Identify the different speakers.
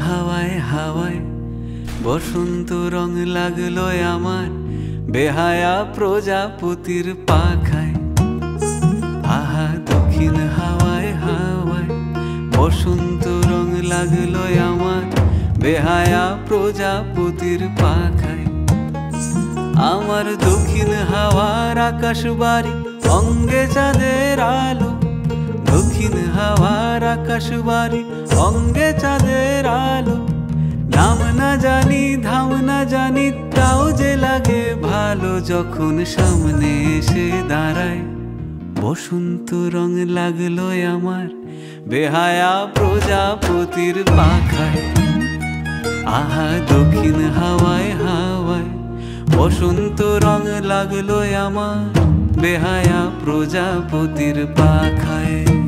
Speaker 1: হাওয়ায় হাওয়ায় বসন্ত রং লাগলো আমার বেহায়া প্রজাপতির পাখায়। আহা দক্ষিণ হাওয়ায় হাওয়ায় বসন্ত রং লাগলো আমার বেহায়া প্রজাপতির পাখায়। আমার দক্ষিণ হাওয়ার আকাশ বাড়ি অঙ্গে চাঁদের আলো, দক্ষিণ হাওয়ার আকাশ বাড়ি অঙ্গে চাঁদের আলো। নাম না জানি ধাম না জানি তাও যে লাগে ভালো যখন সামনে এসে দাঁড়ায়। বসন্ত রং লাগলো আমার বেহায়া প্রজাপতির পাখায়। আহা দক্ষিণ হাওয়ায় হাওয়ায় বসন্ত রং লাগলো আমার বেহায়া প্রজাপতির পাখায়।